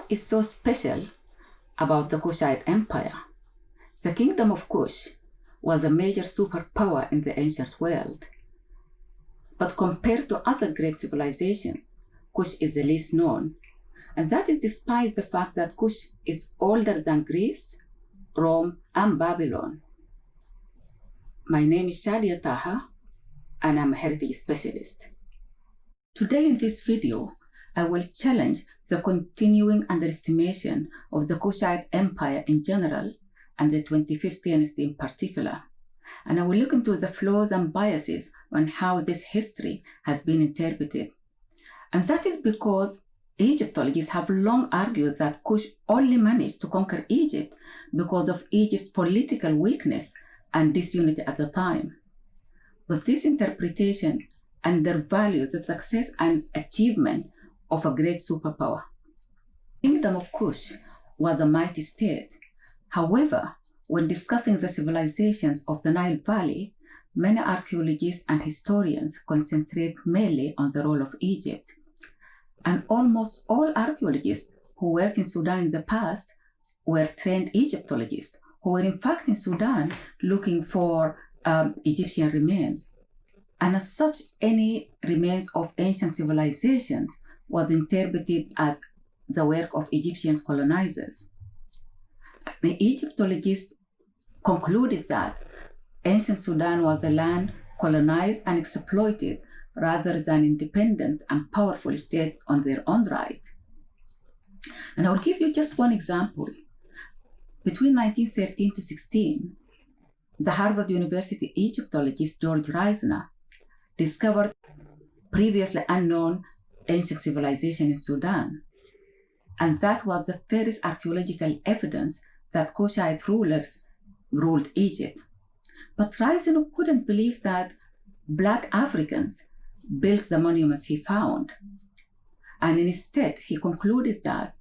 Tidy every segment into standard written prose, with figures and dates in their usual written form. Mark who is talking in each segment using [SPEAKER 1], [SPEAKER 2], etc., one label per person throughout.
[SPEAKER 1] What is so special about the Kushite Empire? The kingdom of Kush was a major superpower in the ancient world. But compared to other great civilizations, Kush is the least known. And that is despite the fact that Kush is older than Greece, Rome, and Babylon. My name is Shadia Taha, and I'm a heritage specialist. Today in this video, I will challenge the continuing underestimation of the Kushite Empire in general and the 25th dynasty in particular. And I will look into the flaws and biases on how this history has been interpreted. And that is because Egyptologists have long argued that Kush only managed to conquer Egypt because of Egypt's political weakness and disunity at the time. But this interpretation undervalues the success and achievement of a great superpower. The kingdom of Kush was a mighty state. However, when discussing the civilizations of the Nile Valley, many archaeologists and historians concentrate mainly on the role of Egypt. And almost all archaeologists who worked in Sudan in the past were trained Egyptologists who were in fact in Sudan looking for Egyptian remains. And as such, any remains of ancient civilizations was interpreted as the work of Egyptian colonizers. The Egyptologists concluded that ancient Sudan was a land colonized and exploited rather than independent and powerful states on their own right. And I'll give you just one example. Between 1913 to 16, the Harvard University Egyptologist George Reisner discovered previously unknown ancient civilization in Sudan. And that was the first archaeological evidence that Kushite rulers ruled Egypt. But Reisner couldn't believe that Black Africans built the monuments he found. And instead, he concluded that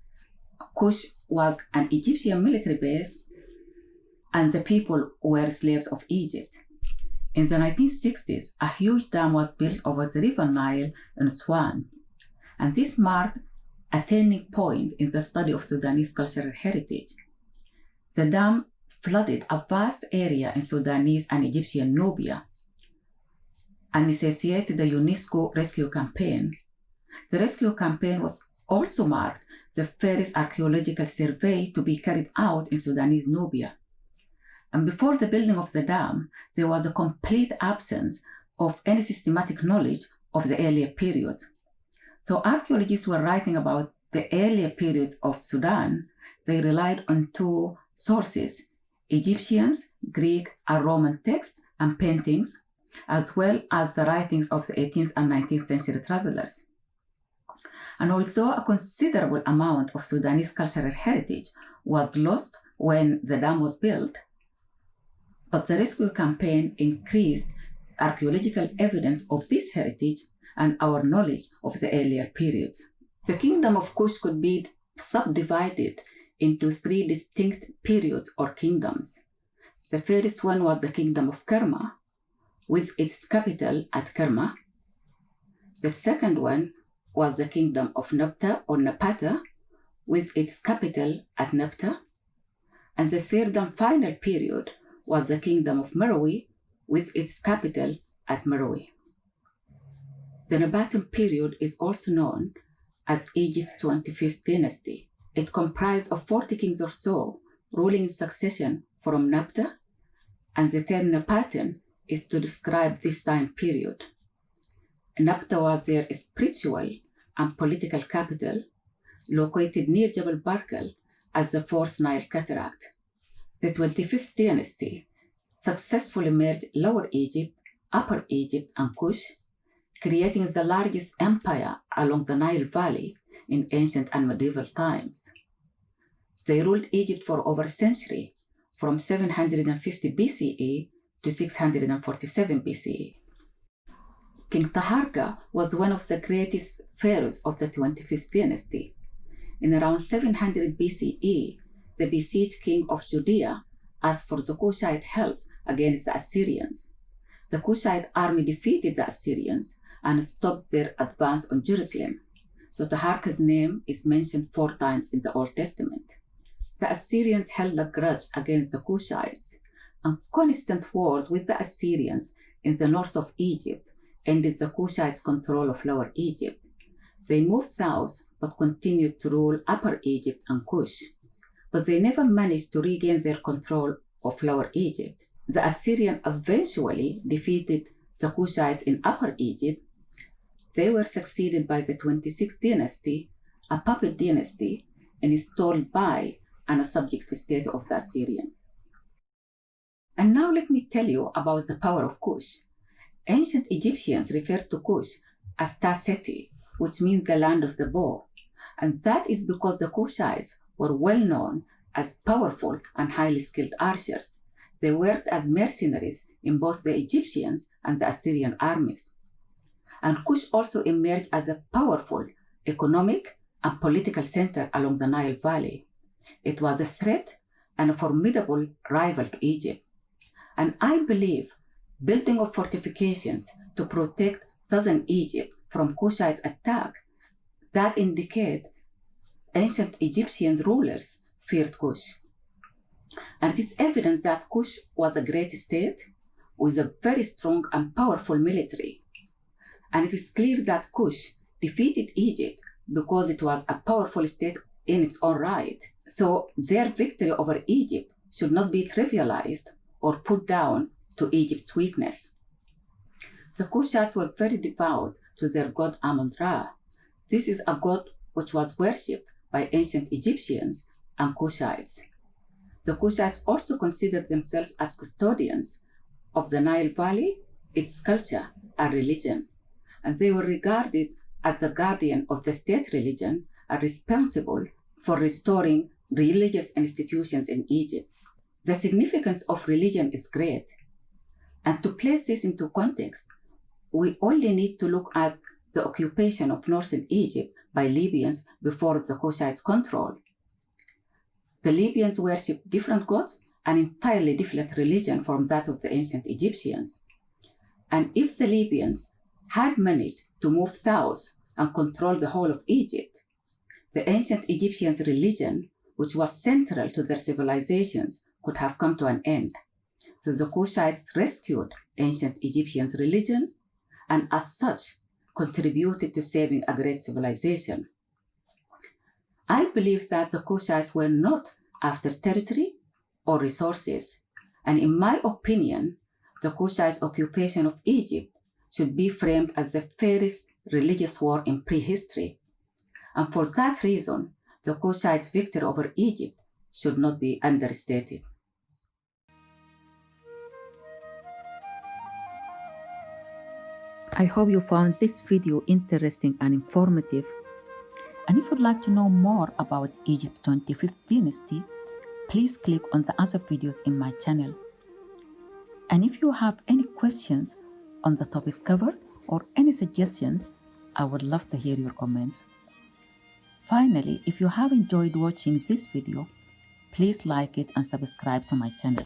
[SPEAKER 1] Kush was an Egyptian military base and the people were slaves of Egypt. In the 1960s, a huge dam was built over the River Nile in Aswan. And this marked a turning point in the study of Sudanese cultural heritage. The dam flooded a vast area in Sudanese and Egyptian Nubia and initiated the UNESCO rescue campaign. The rescue campaign was also marked the first archaeological survey to be carried out in Sudanese Nubia. And before the building of the dam, there was a complete absence of any systematic knowledge of the earlier periods. So archaeologists were writing about the earlier periods of Sudan. They relied on two sources, Egyptians, Greek, and Roman texts and paintings, as well as the writings of the 18th and 19th century travelers. And although a considerable amount of Sudanese cultural heritage was lost when the dam was built, but the rescue campaign increased archaeological evidence of this heritage and our knowledge of the earlier periods. The kingdom of Kush could be subdivided into three distinct periods or kingdoms. The first one was the kingdom of Kerma, with its capital at Kerma. The second one was the kingdom of Nabta or Napata, with its capital at Nabta. And the third and final period was the kingdom of Meroe, with its capital at Meroe. The Nabatan period is also known as Egypt's 25th dynasty. It comprised of 40 kings or so, ruling in succession from Nabta, and the term Napatan is to describe this time period. Nabta was their spiritual and political capital, located near Jebel Barkal as the fourth Nile cataract. The 25th dynasty successfully merged Lower Egypt, Upper Egypt, and Kush, creating the largest empire along the Nile Valley in ancient and medieval times. They ruled Egypt for over a century, from 750 BCE to 647 BCE. King Taharqa was one of the greatest pharaohs of the 25th dynasty. In around 700 BCE, the besieged king of Judea asked for the Kushite help against the Assyrians. The Kushite army defeated the Assyrians and stopped their advance on Jerusalem. so Taharqa's name is mentioned 4 times in the Old Testament. The Assyrians held a grudge against the Kushites, and constant wars with the Assyrians in the north of Egypt ended the Kushites' control of Lower Egypt. They moved south but continued to rule Upper Egypt and Kush, but they never managed to regain their control of Lower Egypt. The Assyrians eventually defeated the Kushites in Upper Egypt. They were succeeded by the 26th dynasty, a puppet dynasty, installed by and a subject state of the Assyrians. And now let me tell you about the power of Kush. Ancient Egyptians referred to Kush as Ta-Seti, which means the land of the bow, and that is because the Kushites were well known as powerful and highly skilled archers. They worked as mercenaries in both the Egyptians and the Assyrian armies. And Kush also emerged as a powerful economic and political center along the Nile Valley. It was a threat and a formidable rival to Egypt. And I believe building of fortifications to protect southern Egypt from Kushite attack, that indicate ancient Egyptian rulers feared Kush. And it is evident that Kush was a great state with a very strong and powerful military. And it is clear that Kush defeated Egypt because it was a powerful state in its own right. So their victory over Egypt should not be trivialized or put down to Egypt's weakness. The Kushites were very devout to their god Amun-Ra. This is a god which was worshipped by ancient Egyptians and Kushites. The Kushites also considered themselves as custodians of the Nile Valley, its culture and religion, and they were regarded as the guardian of the state religion and responsible for restoring religious institutions in Egypt. The significance of religion is great, and to place this into context, we only need to look at the occupation of northern Egypt by Libyans before the Kushites' control. The Libyans worshipped different gods, an entirely different religion from that of the ancient Egyptians. And if the Libyans had managed to move south and control the whole of Egypt, the ancient Egyptians' religion, which was central to their civilizations, could have come to an end. So the Kushites rescued ancient Egyptians' religion and as such contributed to saving a great civilization. I believe that the Kushites were not after territory or resources, and in my opinion, the Kushites' occupation of Egypt should be framed as the fairest religious war in prehistory. And for that reason, the Kushites' victory over Egypt should not be understated. I hope you found this video interesting and informative. And if you'd like to know more about Egypt's 25th dynasty, please click on the other videos in my channel. And if you have any questions on the topics covered or any suggestions, I would love to hear your comments. Finally, if you have enjoyed watching this video, please like it and subscribe to my channel.